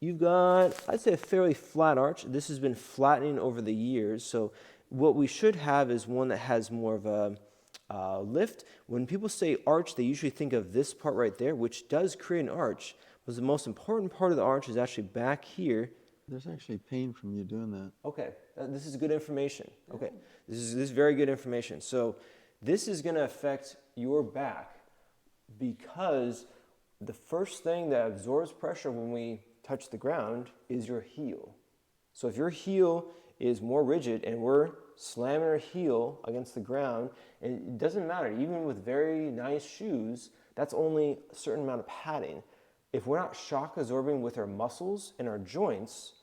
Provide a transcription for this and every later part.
You've got, I'd say, a fairly flat arch. This has been flattening over the years. So what we should have is one that has more of a lift. When people say arch, they usually think of this part right there, which does create an arch. But the most important part of the arch is actually back here. There's actually pain from you doing that. Okay, this is good information. Okay, this is very good information. So this is going to affect your back because the first thing that absorbs pressure when we touch the ground is your heel. So if your heel is more rigid and we're slamming our heel against the ground, and it doesn't matter, even with very nice shoes, that's only a certain amount of padding. If we're not shock absorbing with our muscles and our joints,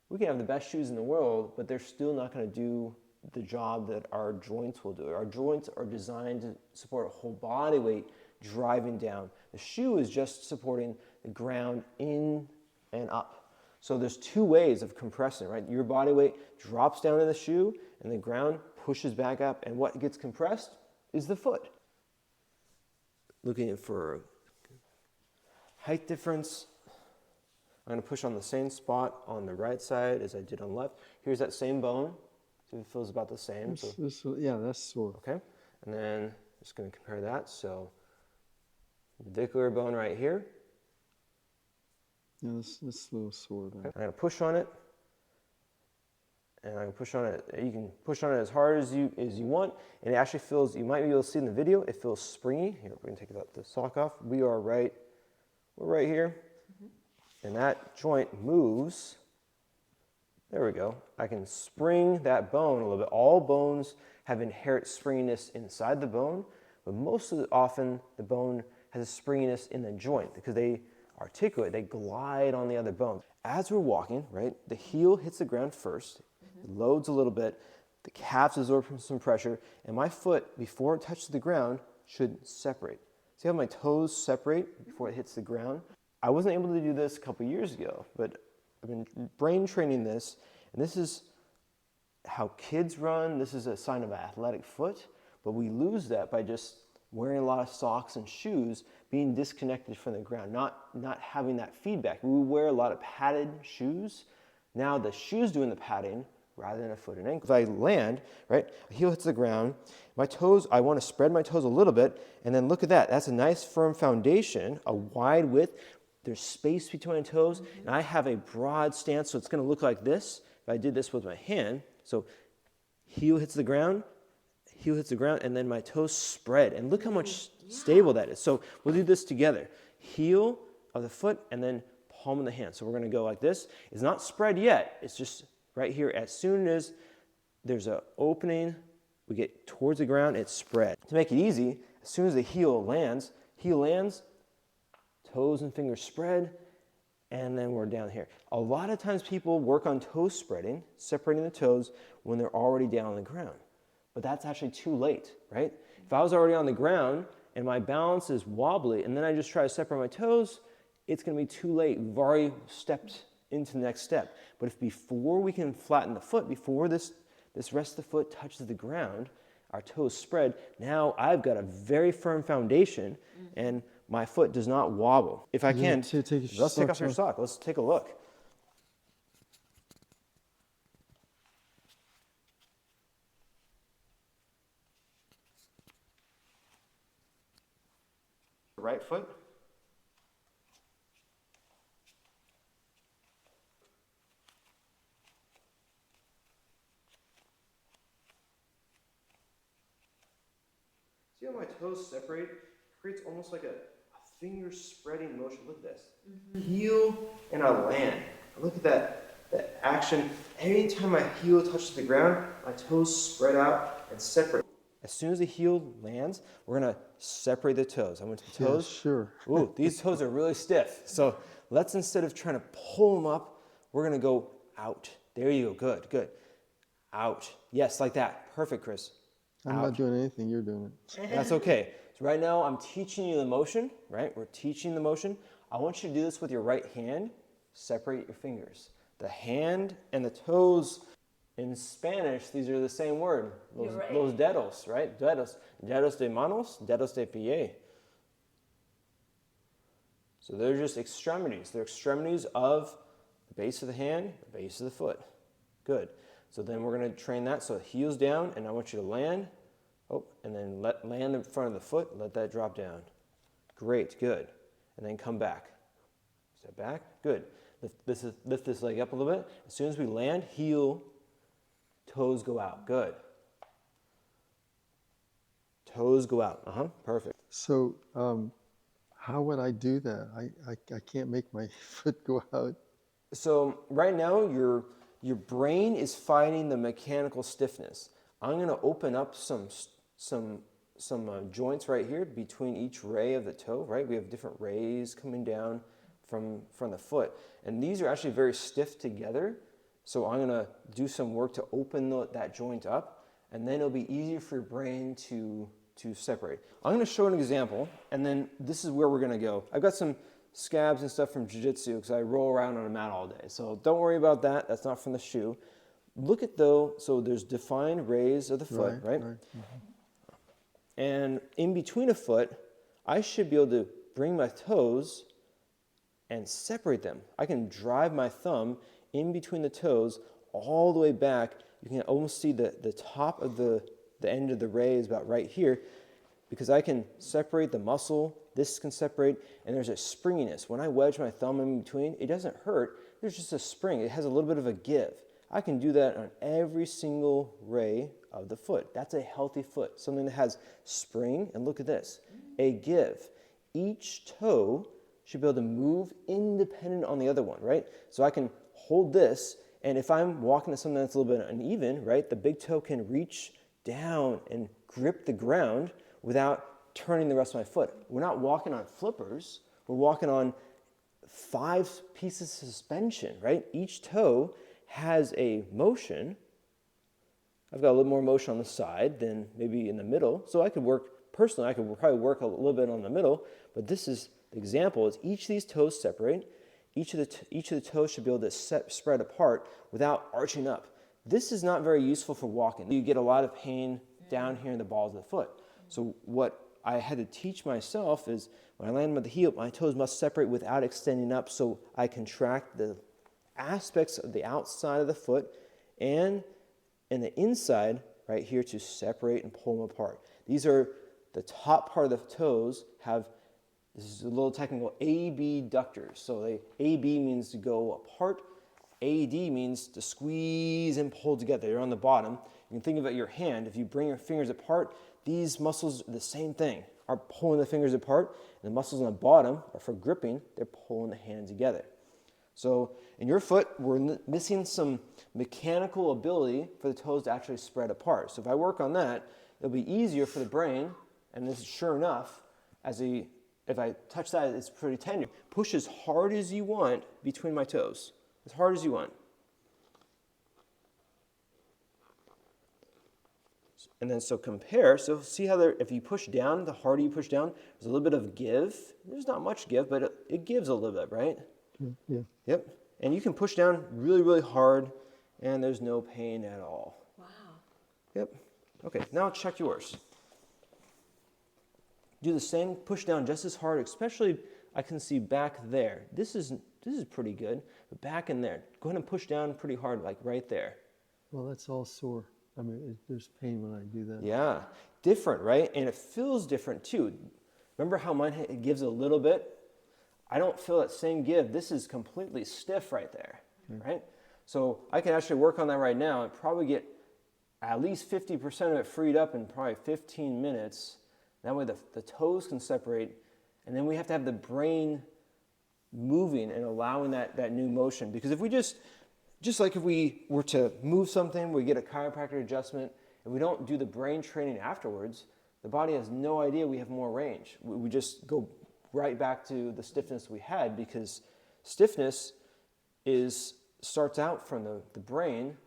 we can have the best shoes in the world, but they're still not going to do the job that our joints will do. Our joints are designed to support a whole body weight driving down. The shoe is just supporting the ground in and up. So there's two ways of compressing, right? Your body weight drops down in the shoe and the ground pushes back up, and what gets compressed is the foot. Looking for height difference, I'm going to push on the same spot on the right side as I did on the left. Here's that same bone. So it feels about the same. Yeah, that's sore. Okay, and then just going to compare that. So navicular bone right here. Yeah, this is a little sore there. Okay. I'm going to push on it. And I can push on it. You can push on it as hard as you want, and it actually feels. You might be able to see in the video. It feels springy. Here, we're going to take the sock off. We're right here, and that joint moves. There we go. I can spring that bone a little bit. All bones have inherent springiness inside the bone, but most of the often the bone has a springiness in the joint because they articulate. They glide on the other bones. As we're walking, right, the heel hits the ground first. It loads a little bit, the calves absorb some pressure, and my foot, before it touches the ground, should separate. See how my toes separate before it hits the ground? I wasn't able to do this a couple years ago, but I've been brain training this, and this is how kids run. This is a sign of an athletic foot, but we lose that by just wearing a lot of socks and shoes, being disconnected from the ground, not having that feedback. We wear a lot of padded shoes. Now the shoe's doing the padding, rather than a foot and ankle. If I land, right, heel hits the ground, my toes, I want to spread my toes a little bit, and then look at that. That's a nice firm foundation, a wide width. There's space between my toes, and I have a broad stance, so it's going to look like this if I did this with my hand. So heel hits the ground, and then my toes spread. And look how much stable that is. So we'll do this together. Heel of the foot, and then palm of the hand. So we're going to go like this. It's not spread yet. It's just right here. As soon as there's an opening, we get towards the ground, it's spread. To make it easy, as soon as the heel lands, toes and fingers spread, and then we're down here. A lot of times people work on toe spreading, separating the toes, when they're already down on the ground. But that's actually too late, right? If I was already on the ground and my balance is wobbly, and then I just try to separate my toes, it's going to be too late. We've already stepped into the next step. But if before we can flatten the foot, before this rest of the foot touches the ground, our toes spread, now I've got a very firm foundation, and my foot does not wobble. If I can, let's take off your sock. Let's take a look. Right foot. See how my toes separate? It creates almost like a finger spreading motion. Look at this. Heel and I land. Look at that action. Anytime my heel touches the ground, my toes spread out and separate. As soon as the heel lands, we're going to separate the toes. I went to the toes. Yeah, sure. Ooh, these toes are really stiff. So let's, instead of trying to pull them up, we're going to go out. There you go. Good. Out. Yes, like that. Perfect, Chris. I'm not doing anything. You're doing it. That's okay. So right now, I'm teaching you the motion, right? We're teaching the motion. I want you to do this with your right hand. Separate your fingers. The hand and the toes. In Spanish, these are the same word. Los dedos, right? Dedos. Dedos de manos, dedos de pie. So they're just extremities. They're extremities of base of the hand, base of the foot. Good. So then we're going to train that so heels down, and I want you to land. Oh, and then land in front of the foot, let that drop down. Great, good. And then come back. Step back, good. Lift this leg up a little bit. As soon as we land, heel, toes go out. Good. Toes go out. Perfect. So, how would I do that? I can't make my foot go out. So right now, your brain is fighting the mechanical stiffness. I'm going to open up some joints right here between each ray of the toe, right? We have different rays coming down from the foot. And these are actually very stiff together. So I'm going to do some work to open that joint up, and then it'll be easier for your brain to separate. I'm going to show an example, and then this is where we're going to go. I've got some scabs and stuff from jiu-jitsu because I roll around on a mat all day. So don't worry about that. That's not from the shoe. Look at though, so there's defined rays of the foot, right? And in between a foot, I should be able to bring my toes and separate them. I can drive my thumb in between the toes all the way back. You can almost see the top of the end of the ray is about right here, because I can separate the muscle, this can separate, and there's a springiness. When I wedge my thumb in between, it doesn't hurt, there's just a spring. It has a little bit of a give. I can do that on every single ray of the foot. That's a healthy foot, something that has spring, and look at this, a give. Each toe should be able to move independent on the other one, right? So I can hold this, and if I'm walking to something that's a little bit uneven, right, the big toe can reach down and grip the ground without turning the rest of my foot. We're not walking on flippers. We're walking on 5 pieces of suspension, right? Each toe has a motion. I've got a little more motion on the side than maybe in the middle. So I could work, personally, I could probably work a little bit on the middle, but this is the example, is each of these toes separate. Each of the toes should be able to spread apart without arching up. This is not very useful for walking. You get a lot of pain down here in the balls of the foot. So what I had to teach myself is when I land with the heel, my toes must separate without extending up, so I contract the aspects of the outside of the foot and the inside right here to separate and pull them apart. These are the top part of the toes have, this is a little technical, abductors. So AB means to go apart. AD means to squeeze and pull together. They're on the bottom. You can think about your hand. If you bring your fingers apart, these muscles are the same thing, are pulling the fingers apart. And the muscles on the bottom are for gripping. They're pulling the hand together. So in your foot, we're missing some mechanical ability for the toes to actually spread apart. So if I work on that, it'll be easier for the brain, and this is sure enough, if I touch that, it's pretty tender. Push as hard as you want between my toes. As hard as you want. And then so compare. So see how if you push down, the harder you push down, there's a little bit of give. There's not much give, but it gives a little bit, right? Yeah. Yep. And you can push down really, really hard, and there's no pain at all. Wow. Yep. Okay, now check yours. Do the same, push down just as hard, especially I can see back there. This is pretty good, but back in there, go ahead and push down pretty hard, like right there. Well, that's all sore. I mean, there's pain when I do that. Yeah, different, right? And it feels different too. Remember how mine it gives a little bit? I don't feel that same give. This is completely stiff right there, right? So I can actually work on that right now and probably get at least 50% of it freed up in probably 15 minutes. That way the toes can separate, and then we have to have the brain moving and allowing that new motion. Because if we just like if we were to move something, we get a chiropractic adjustment, and we don't do the brain training afterwards, the body has no idea we have more range. We just go right back to the stiffness we had, because stiffness starts out from the brain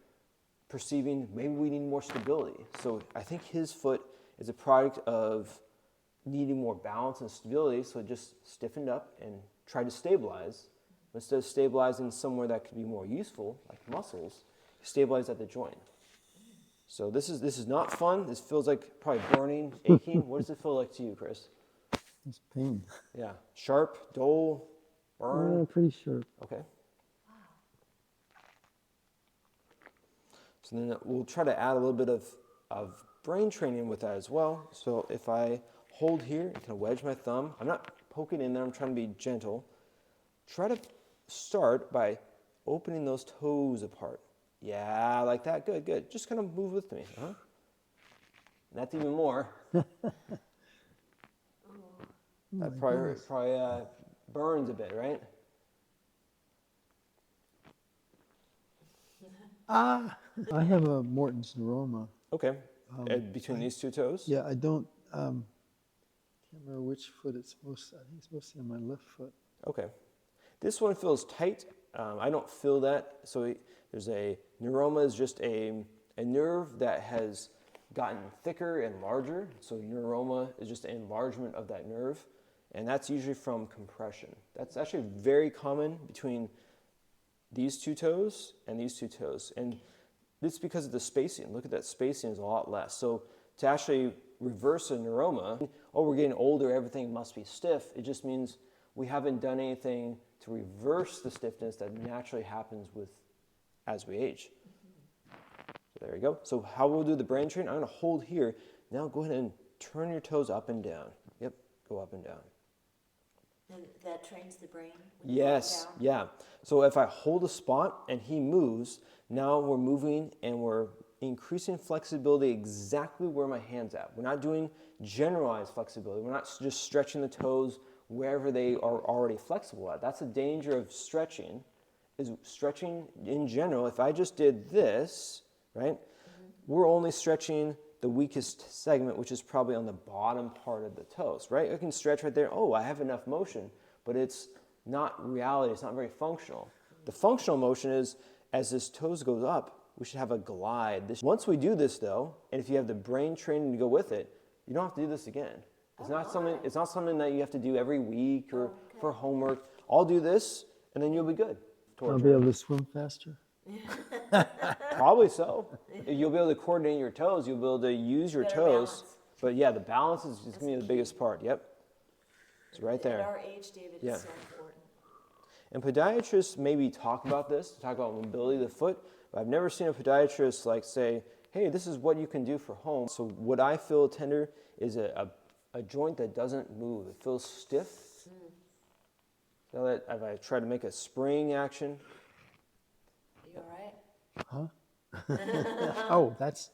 perceiving maybe we need more stability. So I think his foot is a product of needing more balance and stability, so it just stiffened up and tried to stabilize. Instead of stabilizing somewhere that could be more useful, like muscles, stabilize at the joint. So this is not fun. This feels like probably burning, aching. What does it feel like to you, Chris? It's pain. Yeah, sharp, dull, burn. Pretty sharp. Okay. So then we'll try to add a little bit of brain training with that as well. So if I hold here and kind of wedge my thumb, I'm not poking in there, I'm trying to be gentle. Try to start by opening those toes apart. Yeah, like that. Good, good. Just kind of move with me. That's even more. That probably burns a bit, right? Ah, I have a Morton's neuroma. Okay. Between these two toes? Yeah, I don't, can't remember which foot it's I think it's mostly on my left foot. Okay. This one feels tight. I don't feel that. So there's a neuroma is just a nerve that has gotten thicker and larger. So neuroma is just an enlargement of that nerve. And that's usually from compression. That's actually very common between these two toes and these two toes. And it's because of the spacing. Look at that spacing is a lot less. So to actually reverse a neuroma, oh, we're getting older, everything must be stiff. It just means we haven't done anything to reverse the stiffness that naturally happens as we age. So there you go. So how we'll do the brain train, I'm going to hold here. Now go ahead and turn your toes up and down. Yep, go up and down. And that trains the brain? Yes, yeah. So if I hold a spot and he moves, now we're moving and we're increasing flexibility exactly where my hand's at. We're not doing generalized flexibility. We're not just stretching the toes wherever they are already flexible at. That's the danger of stretching, is stretching in general. If I just did this, right, we're only stretching the weakest segment, which is probably on the bottom part of the toes, right? I can stretch right there. Oh, I have enough motion, but it's not reality. It's not very functional. The functional motion is as this toes goes up, we should have a glide. Once we do this though, and if you have the brain training to go with it, you don't have to do this again. It's not something that you have to do every week or for homework. I'll do this and then you'll be good. I'll be able to swim faster. Probably so. You'll be able to coordinate your toes. You'll be able to use your Better toes. balance. But yeah, the balance is going to be the biggest part. Yep. It's right there. At our age, David, Yeah. it's so important. And podiatrists maybe talk about this, talk about mobility of the foot, but I've never seen a podiatrist like say, hey, this is what you can do for home. So what I feel tender is a joint that doesn't move. It feels stiff. So that if I try to make a spring action, You all right? Huh? Oh, that's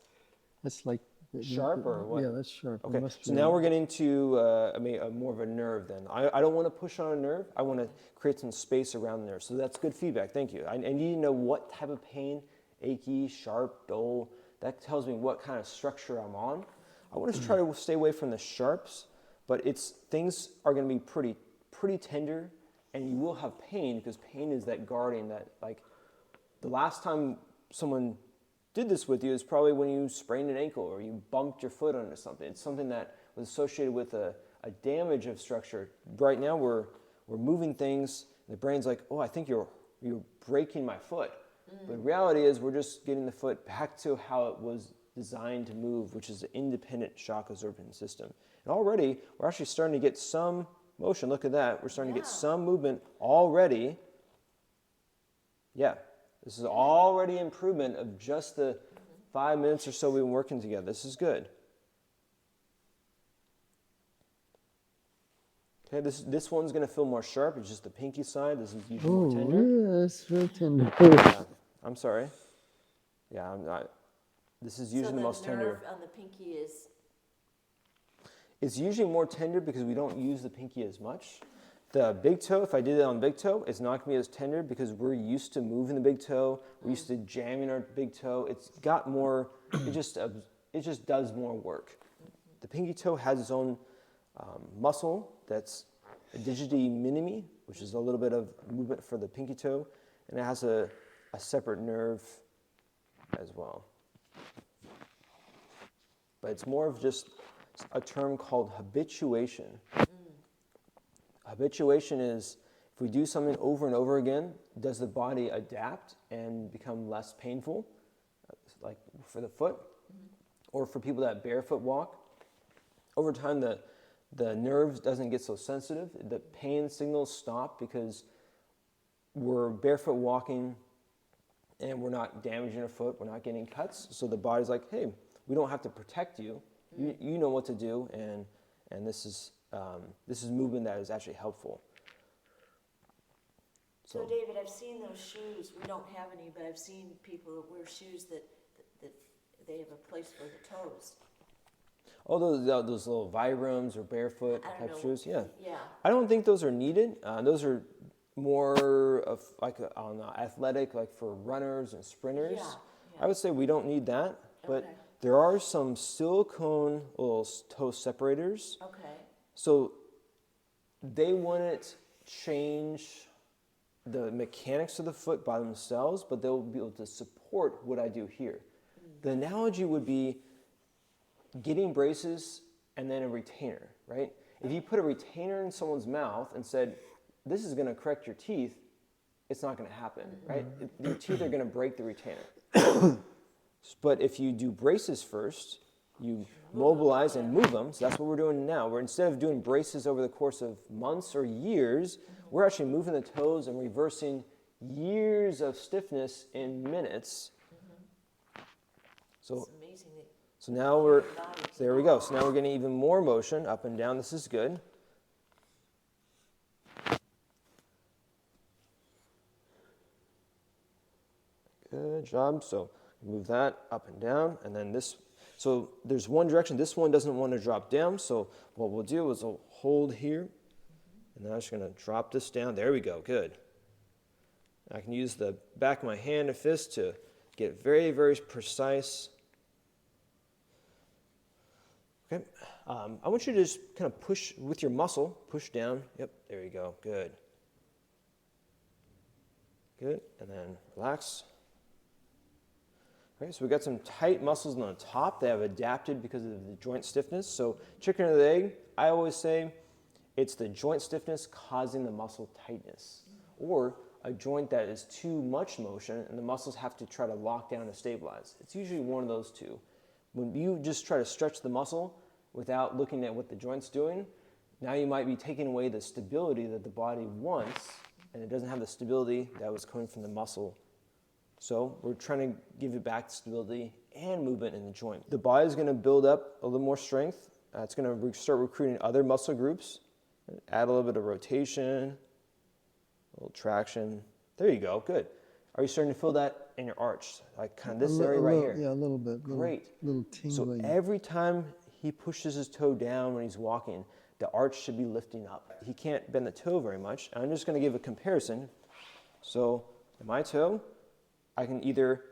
like Sharp or what? Yeah, that's sharp. It okay, must so be now we're getting to more of a nerve then. I don't want to push on a nerve. I want to create some space around the nerve. So that's good feedback. Thank you. I need to know what type of pain, achy, sharp, dull. That tells me what kind of structure I'm on. I want to try to stay away from the sharps, but things are going to be pretty tender, and you will have pain because pain is that guarding that, like, the last time someone did this with you is probably when you sprained an ankle or you bumped your foot onto something. It's something that was associated with a damage of structure. Right now we're moving things. The brain's like, oh, I think you're breaking my foot. But the reality is we're just getting the foot back to how it was designed to move, which is an independent shock absorption system. And already we're actually starting to get some motion. Look at that. We're starting to get some movement already. Yeah. This is already improvement of just the 5 minutes or so we've been working together. This is good. Okay, this one's going to feel more sharp. It's just the pinky side. This is usually more tender. Oh, yeah, that's very tender. Yeah, I'm sorry. Yeah, I'm not. This is usually the most tender. So the nerve on the pinky is... It's usually more tender because we don't use the pinky as much. The big toe, if I did it on big toe, it's not going to be as tender because we're used to moving the big toe. We're used to jamming our big toe. It's got more, it just does more work. The pinky toe has its own muscle that's a digiti minimi, which is a little bit of movement for the pinky toe, and it has a separate nerve as well. But it's more of just a term called habituation. Habituation is if we do something over and over again, does the body adapt and become less painful, like for the foot? Or for people that barefoot walk, over time the nerves doesn't get so sensitive. The pain signals stop because we're barefoot walking and we're not damaging our foot, we're not getting cuts. So the body's like, hey, we don't have to protect you. You know what to do, and this is movement that is actually helpful. So David, I've seen those shoes. We don't have any, but I've seen people that wear shoes that they have a place for the toes. Oh, those little Vibrams or barefoot I don't type know. shoes, yeah. Yeah. I don't think those are needed. Those are more of like on athletic, like for runners and sprinters. Yeah, yeah. I would say we don't need that, but Okay. there are some silicone little toe separators. Okay. So they wouldn't change the mechanics of the foot by themselves, but they'll be able to support what I do here. The analogy would be getting braces and then a retainer, right? If you put a retainer in someone's mouth and said, this is going to correct your teeth, it's not going to happen, right? Your teeth are going to break the retainer. But if you do braces first, you mobilize and move them. So that's what we're doing now. We're, instead of doing braces over the course of months or years, we're actually moving the toes and reversing years of stiffness in minutes. So, It's amazing that so now we're, your body so there we go. So now we're getting even more motion up and down. This is good. Good job. So move that up and down, and then this. So there's one direction. This one doesn't want to drop down. So what we'll do is we'll hold here, and then I'm just going to drop this down. There we go. Good. I can use the back of my hand and fist to get very, very precise. Okay. I want you to just kind of push with your muscle. Push down. Yep. There you go. Good. Good. And then relax. Okay, so we've got some tight muscles on the top that have adapted because of the joint stiffness. So chicken or the egg, I always say it's the joint stiffness causing the muscle tightness, or a joint that is too much motion and the muscles have to try to lock down to stabilize. It's usually one of those two. When you just try to stretch the muscle without looking at what the joint's doing, now you might be taking away the stability that the body wants, and it doesn't have the stability that was coming from the muscle. So we're trying to give it back stability and movement in the joint. The body is going to build up a little more strength. It's going to start recruiting other muscle groups. Add a little bit of rotation, a little traction. There you go. Good. Are you starting to feel that in your arch? Like kind of this area right here? Yeah, a little bit. Great. Little tingling. So every time he pushes his toe down when he's walking, the arch should be lifting up. He can't bend the toe very much. I'm just going to give a comparison. So my toe, I can either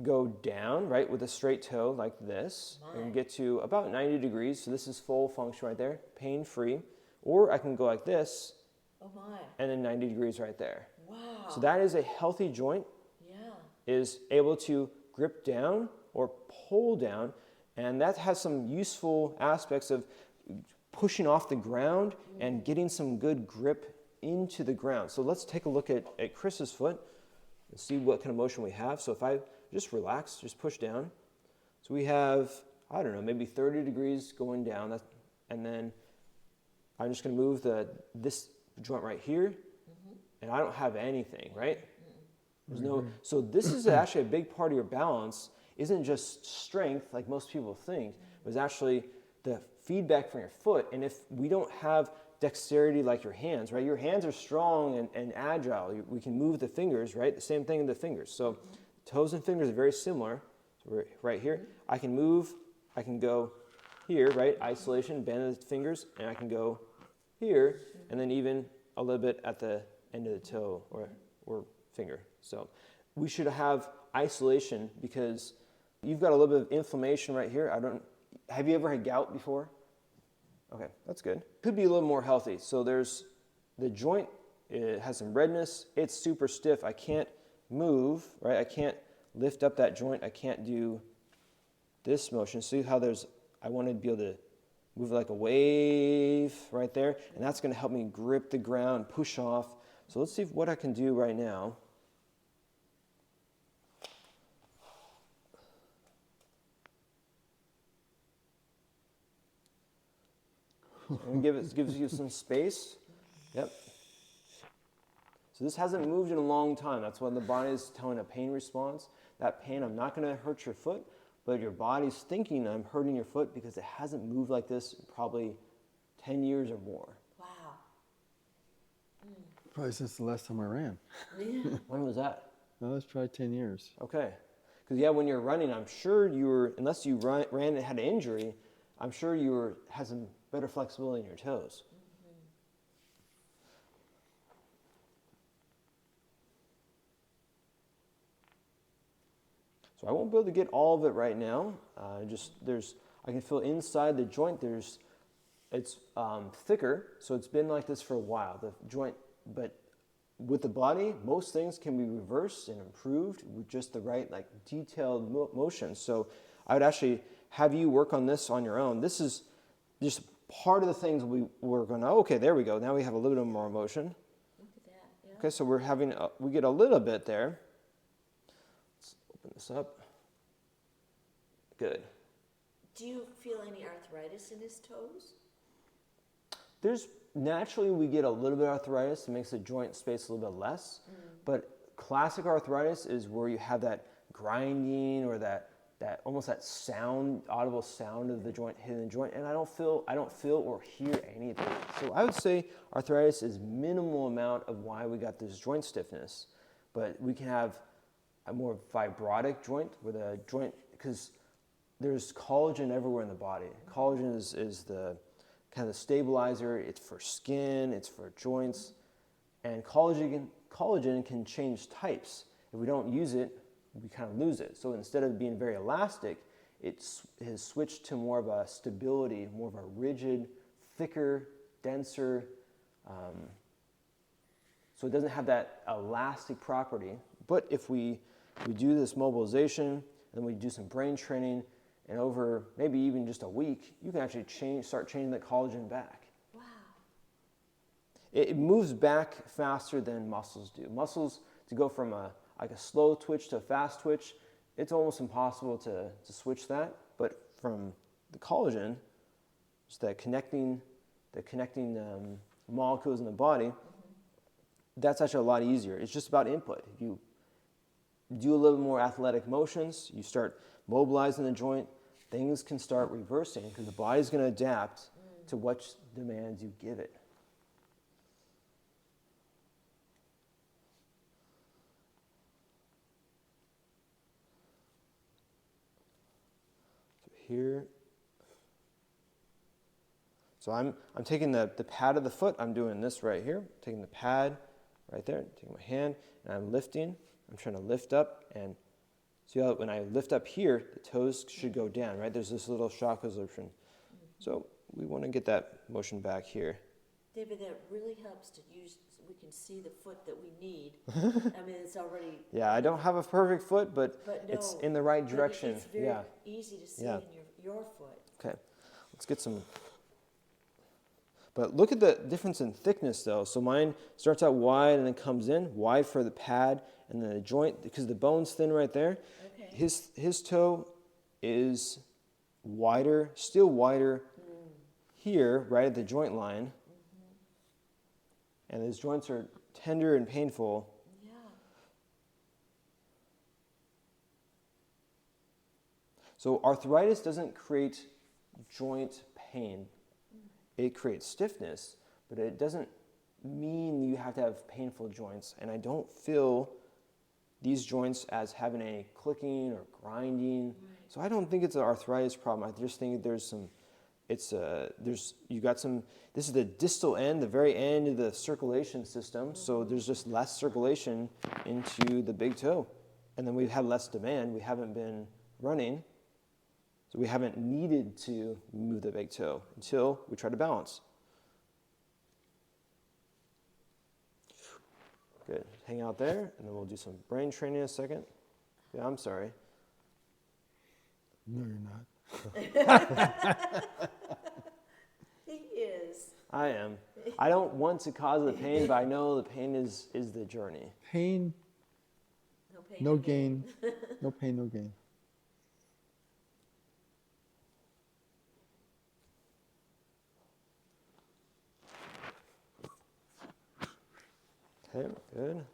go down, right, with a straight toe like this, and get to about 90 degrees. So this is full function right there, pain-free. Or I can go like this, oh my. and then 90 degrees right there. Wow. So that is a healthy joint, Yeah. is able to grip down or pull down, and that has some useful aspects of pushing off the ground and getting some good grip into the ground. So let's take a look at Chris's foot and see what kind of motion we have. So if I just relax, just push down. So we have, I don't know, maybe 30 degrees going down, and then I'm just going to move this joint right here, and I don't have anything, right? There's no. So this is actually a big part of your balance. Isn't just strength like most people think, but it's actually the feedback from your foot. And if we don't have dexterity like your hands, right? Your hands are strong and agile. We can move the fingers, right? The same thing in the fingers. So toes and fingers are very similar. So we're right here. I can move. I can go here, right? Isolation, bend the fingers, and I can go here, and then even a little bit at the end of the toe or finger. So we should have isolation because you've got a little bit of inflammation right here. Have you ever had gout before? Okay, that's good. Could be a little more healthy. So there's the joint, it has some redness. It's super stiff. I can't move, right? I can't lift up that joint. I can't do this motion. See how I want to be able to move like a wave right there. And that's going to help me grip the ground, push off. So let's see what I can do right now. And gives you some space. Yep. So this hasn't moved in a long time. That's when the body is telling a pain response. That pain, I'm not going to hurt your foot, but your body's thinking I'm hurting your foot because it hasn't moved like this in probably 10 years or more. Wow. Probably since the last time I ran. Yeah. When was that? No, that's probably 10 years. Okay. Because, yeah, when you're running, I'm sure you were, unless you ran and had an injury, I'm sure you had some better flexibility in your toes. So I won't be able to get all of it right now. I can feel inside the joint. It's thicker, so it's been like this for a while. The joint, but with the body, most things can be reversed and improved with just the right, like, detailed motion. So I would actually have you work on this on your own. This is just part of the things we're going to. Okay, there we go. Now we have a little bit more motion. Look at that. Yeah. Okay, so we get a little bit there. Let's open this up. Good. Do you feel any arthritis in his toes? Naturally, we get a little bit of arthritis. It makes the joint space a little bit less. But classic arthritis is where you have that grinding or that almost that sound, audible sound of the joint hitting the joint, and I don't feel or hear anything. So I would say arthritis is minimal amount of why we got this joint stiffness, but we can have a more fibrotic joint where the joint, because there's collagen everywhere in the body. Collagen is the kind of the stabilizer. It's for skin, it's for joints, and collagen can change types. If we don't use it, we kind of lose it. So instead of being very elastic, it has switched to more of a stability, more of a rigid, thicker, denser. So it doesn't have that elastic property. But if we do this mobilization, then we do some brain training, and over maybe even just a week, you can actually start changing that collagen back. Wow. It moves back faster than muscles do. Muscles, to go from a slow twitch to a fast twitch, it's almost impossible to switch that. But from the collagen, just the connecting molecules in the body, that's actually a lot easier. It's just about input. If you do a little more athletic motions, you start mobilizing the joint, things can start reversing because the body's going to adapt to what demands you give it. Here. So I'm taking the pad of the foot, I'm doing this right here, taking the pad right there, taking my hand, and I'm lifting. I'm trying to lift up, and see how when I lift up here, the toes should go down, right? There's this little shock absorption. So we want to get that motion back here. David, that really helps to use, so we can see the foot that we need. I mean, it's already. Yeah, I don't have a perfect foot, but no, it's in the right direction. It's very yeah. easy to see Yeah. in your foot. Okay, let's get some. But look at the difference in thickness, though. So mine starts out wide and then comes in wide for the pad, and then the joint, because the bone's thin right there. Okay. His toe is wider, still wider here, right at the joint line. And his joints are tender and painful. Yeah. So arthritis doesn't create joint pain. It creates stiffness, but it doesn't mean you have to have painful joints. And I don't feel these joints as having any clicking or grinding. Right. So I don't think it's an arthritis problem. I just think there's some, this is the distal end, the very end of the circulation system. So there's just less circulation into the big toe. And then we've had less demand. We haven't been running. So we haven't needed to move the big toe until we try to balance. Good. Hang out there, and then we'll do some brain training in a second. Yeah, I'm sorry. No, you're not. He is. I am. I don't want to cause the pain, but I know the pain is the journey. Pain, No pain. no gain. No pain, no gain. Okay, good.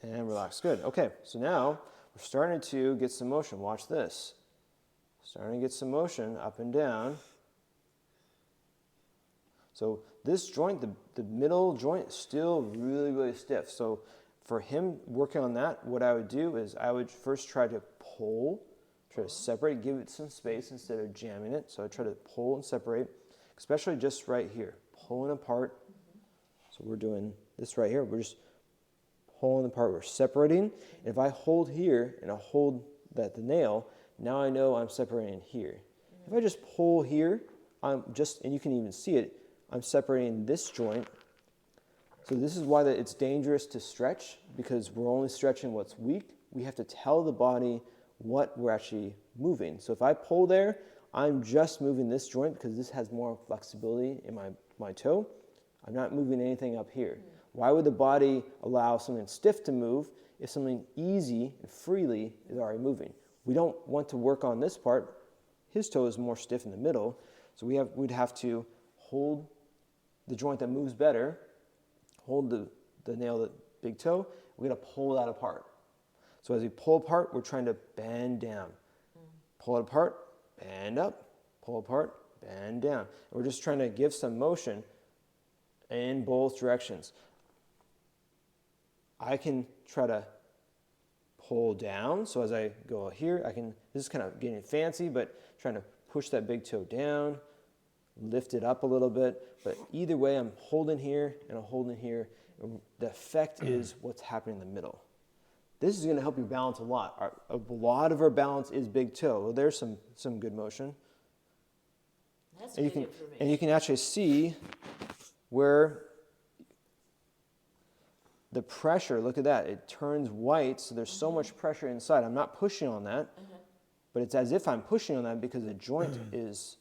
And relax, good. Okay, so now we're starting to get some motion. Watch this. Starting to get some motion up and down. So this joint, the middle joint, is still really, really stiff. So for him working on that, what I would do is I would first try to pull, try to separate, give it some space instead of jamming it. So I try to pull and separate, especially just right here, pulling apart. So we're doing this right here. We're just pulling apart. We're separating. And if I hold here and I hold the nail, now I know I'm separating here. If I just pull here, and you can even see it, I'm separating this joint. So this is why it's dangerous to stretch, because we're only stretching what's weak. We have to tell the body what we're actually moving. So if I pull there, I'm just moving this joint because this has more flexibility in my toe. I'm not moving anything up here. Why would the body allow something stiff to move if something easy and freely is already moving? We don't want to work on this part. His toe is more stiff in the middle, so we'd have to hold the joint that moves better, hold the nail, the big toe, we're going to pull that apart. So as we pull apart, we're trying to bend down. Pull it apart, bend up, pull apart, bend down. And we're just trying to give some motion in both directions. I can try to pull down, so as I go here, this is kind of getting fancy, but trying to push that big toe down, lift it up a little bit, but either way, I'm holding here and I'm holding here. The effect is what's happening in the middle. This is going to help you balance a lot. A lot of our balance is big toe. Well, there's some good motion. That's And good information. you can actually see where the pressure, look at that, it turns white, so there's so much pressure inside. I'm not pushing on that, but it's as if I'm pushing on that because the joint has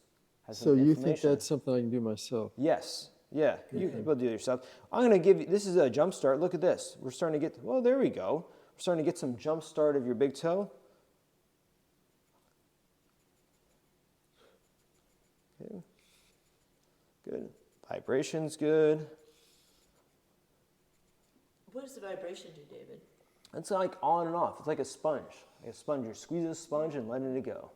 So some you think inflammation. that's something I can do myself? Yes. Yeah, you will do it yourself. I'm going to give you, this is a jump start. Look at this. We're starting to get, well, there we go. We're starting to get some jump start of your big toe. Okay. Good. Vibration's good. What does the vibration do, David? It's like on and off. It's like a sponge. Like a sponge. You're squeezing a sponge and letting it go.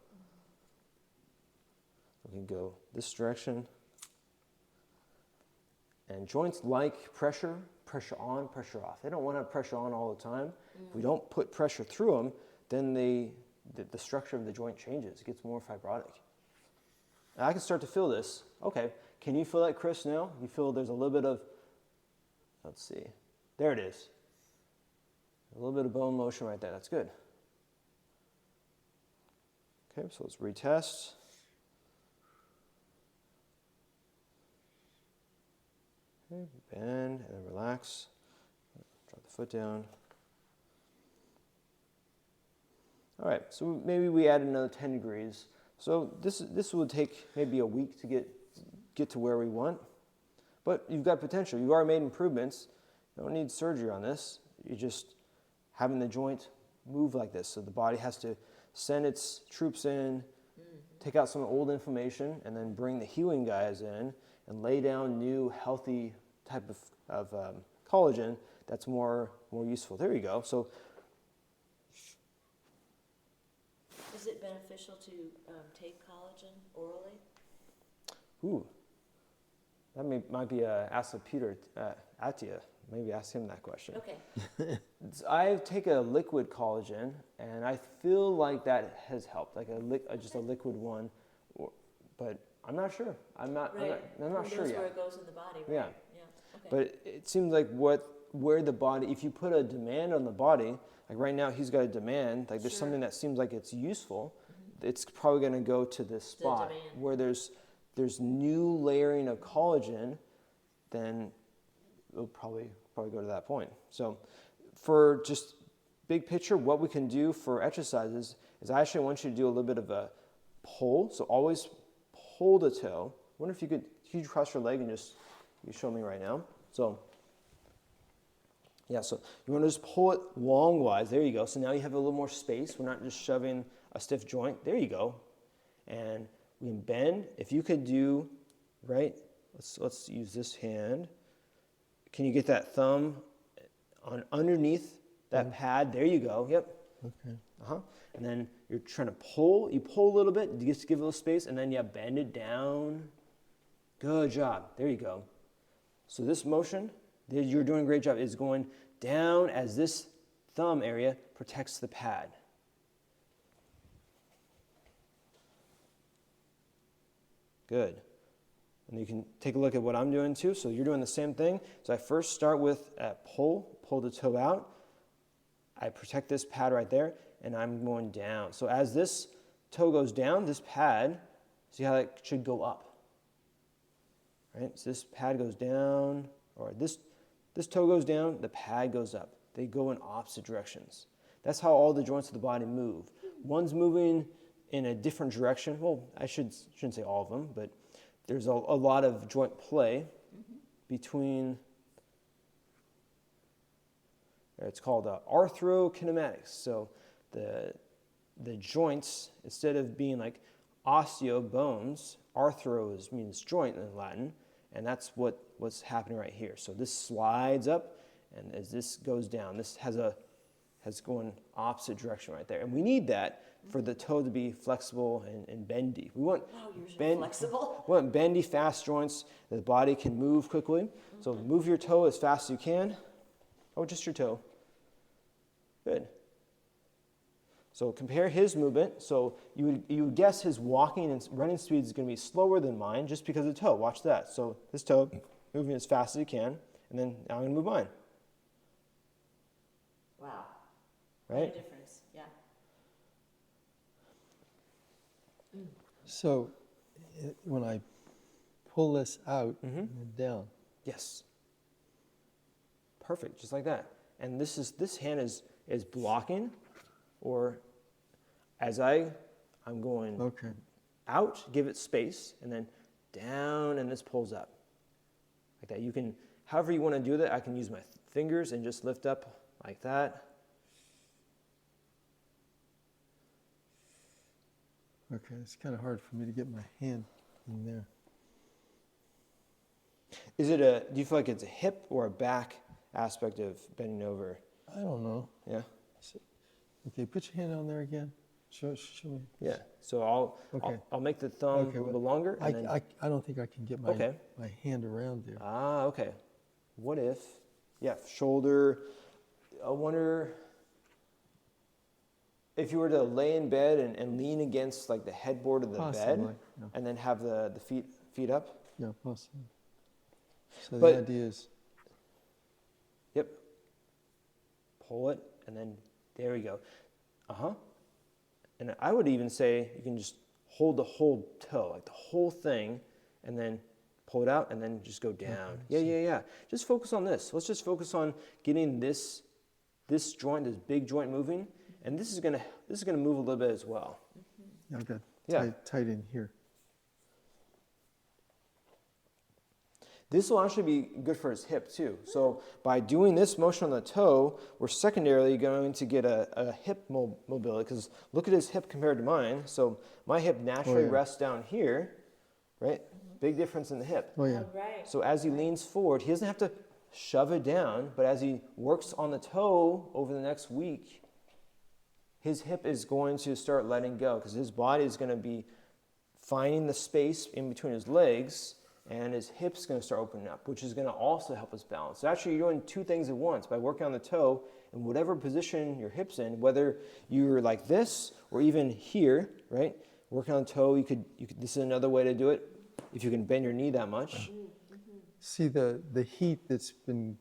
We can go this direction. And joints like pressure, pressure on, pressure off. They don't want to have pressure on all the time. If we don't put pressure through them, then the structure of the joint changes. It gets more fibrotic. And I can start to feel this. Okay, can you feel that, Chris, now? You feel there's a little bit of, let's see. There it is. A little bit of bone motion right there. That's good. Okay, so let's retest. Okay, bend and then relax. Drop the foot down. All right, so maybe we add another 10 degrees. So this would take maybe a week to get to where we want. But you've got potential. You've already made improvements. You don't need surgery on this. You're just having the joint move like this. So the body has to send its troops in, take out some old inflammation, and then bring the healing guys in and lay down new, healthy type of collagen that's more useful. There you go. So, Is it beneficial to take collagen orally? ooh, that might be ask Peter Attia. Maybe ask him that question. Okay. I take a liquid collagen, and I feel like that has helped, like just a liquid one, but I'm not sure. I'm not Right. I'm not Who sure knows yet. where it goes in the body, right? Yeah. Yeah. Okay. But it seems like where the body, if you put a demand on the body, like right now he's got a demand, like there's Sure. something that seems like it's useful, it's probably going to go to this spot demand. where there's new layering of collagen, then it'll probably go to that point. So for just big picture, what we can do for exercises is I actually want you to do a little bit of a pull. So always pull the toe. I wonder if you could cross your leg and you show me right now. So yeah, so you want to just pull it long-wise. There you go. So now you have a little more space. We're not just shoving a stiff joint. There you go. And we can bend. If you could do, right, let's use this hand. Can you get that thumb on underneath that pad? There you go. Yep. Okay. And then you're trying to pull. You pull a little bit, just give it a little space, and then you bend it down. Good job. There you go. So this motion, you're doing a great job, is going down as this thumb area protects the pad. Good. And you can take a look at what I'm doing too. So you're doing the same thing. So I first start with a pull the toe out. I protect this pad right there, and I'm going down. So as this toe goes down, this pad, see how it should go up. Right? So this pad goes down, or this toe goes down, the pad goes up. They go in opposite directions. That's how all the joints of the body move. One's moving in a different direction. Well, I shouldn't say all of them, but there's a lot of joint play between, it's called arthrokinematics. So the joints, instead of being like osteo, bones, arthro means joint in Latin, and that's what's happening right here. So this slides up, and as this goes down, this has going opposite direction right there. And we need that for the toe to be flexible and bendy. We want flexible. We want bendy, fast joints that the body can move quickly. So move your toe as fast as you can. Oh, just your toe. Good. So compare his movement. So you would guess his walking and running speed is going to be slower than mine just because of the toe. Watch that. So this toe moving as fast as you can, and then now I'm going to move mine. Wow. Right? What a difference. Yeah. So when I pull this out and down. Yes. Perfect, just like that. And this hand is blocking, or as I'm going out, give it space, and then down, and this pulls up. Like that. You can, however you want to do that, I can use my fingers and just lift up like that. Okay, it's kind of hard for me to get my hand in there. Do you feel like it's a hip or a back aspect of bending over? I don't know. Yeah? Okay, put your hand on there again. Show me. Yeah. So I'll make the thumb a little longer. And then, I don't think I can get my hand around there. Ah, okay. What if, shoulder, I wonder if you were to lay in bed and lean against like the headboard of the bed, and then have the feet up? Yeah, possibly. So But- the idea is, Yep. Pull it, and then there we go. And I would even say you can just hold the whole toe, like the whole thing, and then pull it out, and then just go down. Yeah. Just focus on this. Let's just focus on getting this joint, this big joint moving, and this is gonna move a little bit as well. I've got tight in here. This will actually be good for his hip too. So by doing this motion on the toe, we're secondarily going to get a hip mobility, because look at his hip compared to mine. So my hip naturally rests down here, right? Big difference in the hip. Oh yeah. Right. So as he leans forward, he doesn't have to shove it down, but as he works on the toe over the next week, his hip is going to start letting go, because his body is going to be finding the space in between his legs, and his hip's going to start opening up, which is going to also help us balance. So actually you're doing two things at once by working on the toe in whatever position your hip's in, whether you're like this or even here, right? Working on the toe, you could this is another way to do it if you can bend your knee that much. See the heat that's been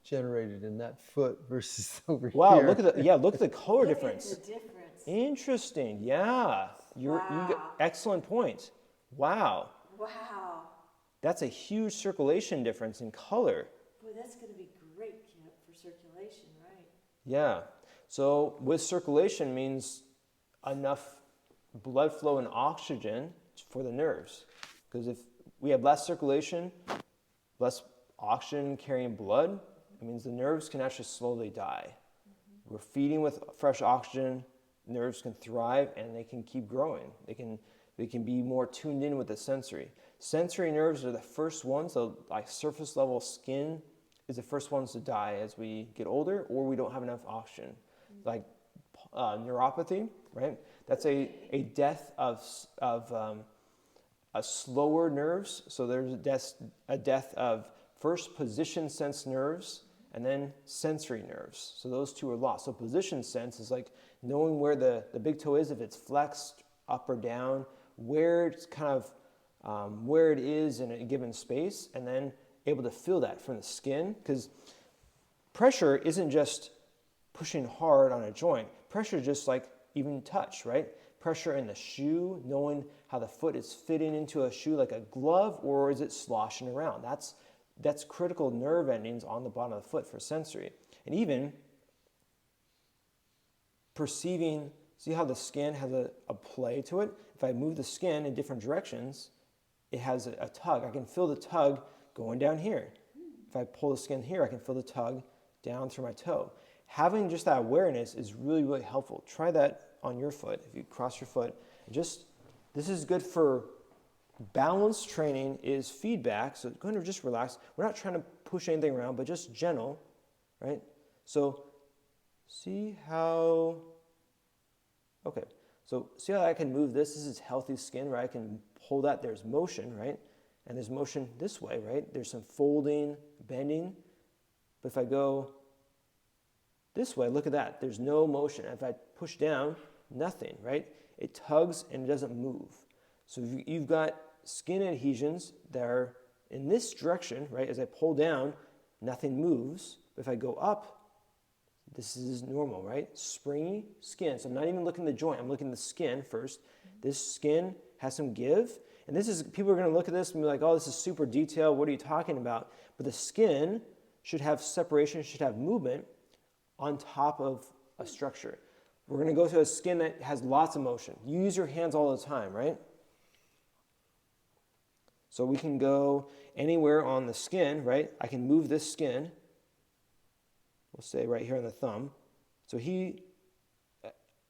generated in that foot versus over here. Wow, look at the color Look difference. at the difference. Interesting. Yeah. You got excellent point. Wow. Wow. That's a huge circulation difference in color. Boy, that's going to be great, Kip, for circulation, right? Yeah. So with circulation means enough blood flow and oxygen for the nerves. Because if we have less circulation, less oxygen carrying blood, it means the nerves can actually slowly die. We're feeding with fresh oxygen, nerves can thrive and they can keep growing. They can be more tuned in with the sensory. Sensory nerves are the first ones, so like surface level skin the first ones to die as we get older, or we don't have enough oxygen. Like neuropathy, right? That's a death of a slower nerves. So there's a death of first position sense nerves and then sensory nerves. So those two are lost. So position sense is like knowing where the big toe is, if it's flexed up or down, where it's kind of where it is in a given space, and then able to feel that from the skin. Because pressure isn't just pushing hard on a joint. Pressure is just like even touch, right? Pressure in the shoe, knowing how the foot is fitting into a shoe like a glove, or is it sloshing around? That's critical nerve endings on the bottom of the foot for sensory. And even perceiving, see how the skin has a play to it? If I move the skin in different directions, it has a tug. I can feel the tug going down here. If I pull the skin here, I can feel the tug down through my toe. Having just that awareness is really, really helpful. Try that on your foot. If you cross your foot, this is good for balance training, is feedback. So go ahead and just relax. We're not trying to push anything around, but just gentle, right? So see how, okay. So see how I can move this? This is healthy skin, right? I can pull that. There's motion, right? And there's motion this way, right? There's some folding, bending. But if I go this way, look at that. There's no motion. If I push down, nothing, right? It tugs and it doesn't move. So you've got skin adhesions that are in this direction, right? As I pull down, nothing moves. But if I go up, this is normal, right? Springy skin. So I'm not even looking at the joint. I'm looking at the skin first. This skin has some give. And this is, people are going to look at this and be like, oh, this is super detailed. What are you talking about? But the skin should have separation, should have movement on top of a structure. We're going to go to a skin that has lots of motion. You use your hands all the time, right? So we can go anywhere on the skin, right? I can move this skin. We'll say right here on the thumb. So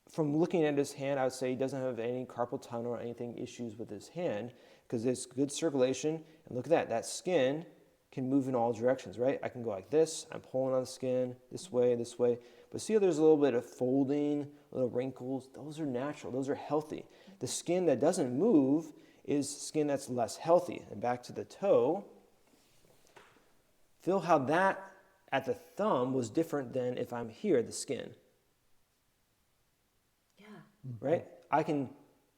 from looking at his hand, I would say he doesn't have any carpal tunnel or anything issues with his hand because there's good circulation. And look at that. That skin can move in all directions, right? I can go like this. I'm pulling on the skin this way, this way. But see how there's a little bit of folding, little wrinkles? Those are natural. Those are healthy. The skin that doesn't move is skin that's less healthy. And back to the toe. Feel how that at the thumb was different than if I'm here, the skin. Yeah. Right? I can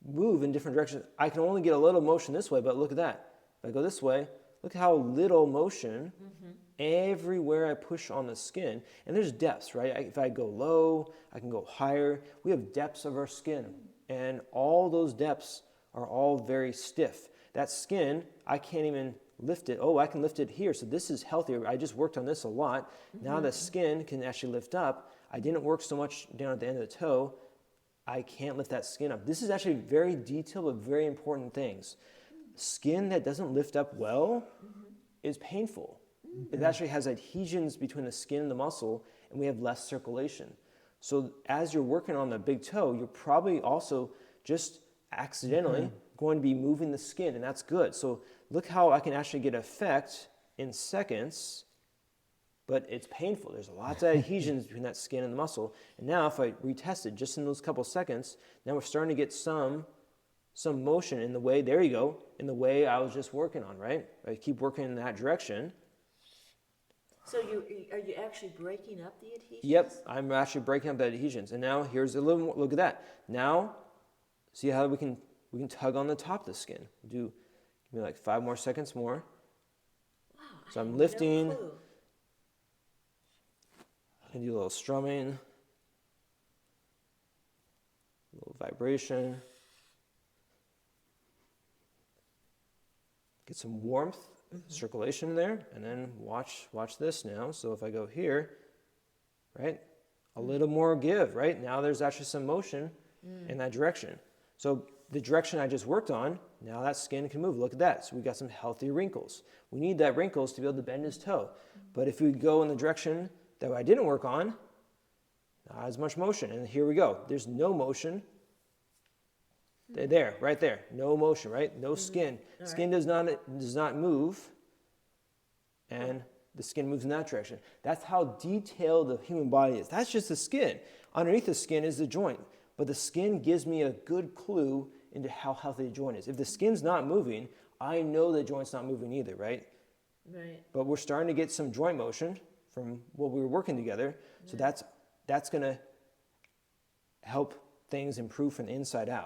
move in different directions. I can only get a little motion this way, but look at that. If I go this way, look how little motion everywhere I push on the skin. And there's depths, right? If I go low, I can go higher. We have depths of our skin. And all those depths are all very stiff. That skin, I can't even lift it. Oh, I can lift it here. So this is healthier. I just worked on this a lot. Now the skin can actually lift up. I didn't work so much down at the end of the toe. I can't lift that skin up. This is actually very detailed but very important things. Skin that doesn't lift up well is painful. It actually has adhesions between the skin and the muscle, and we have less circulation. So as you're working on the big toe, you're probably also just accidentally going to be moving the skin, and that's good. So look how I can actually get effect in seconds, but it's painful. There's lots of adhesions between that skin and the muscle. And now if I retest it just in those couple seconds, now we're starting to get some motion in the way, there you go, in the way I was just working on, right? I keep working in that direction. So are you actually breaking up the adhesions? Yep, I'm actually breaking up the adhesions. And now here's a little more, look at that. Now, see how we can tug on the top of the skin. Give me like 5 more seconds more. Wow. So I I'm had lifting. No clue. I do a little strumming. A little vibration. Get some warmth, circulation there, and then watch this now. So if I go here, right, a little more give, right? Now there's actually some motion in that direction. So the direction I just worked on, now that skin can move. Look at that. So we got some healthy wrinkles. We need that wrinkles to be able to bend his toe. But if we go in the direction that I didn't work on, not as much motion. And here we go. There's no motion. There, right there. No motion, right? No skin. All Skin does not move. And the skin moves in that direction. That's how detailed the human body is. That's just the skin. Underneath the skin is the joint. But the skin gives me a good clue into how healthy the joint is. If the skin's not moving, I know the joint's not moving either, right? Right. But we're starting to get some joint motion from what we were working together. So that's going to help things improve from the inside out.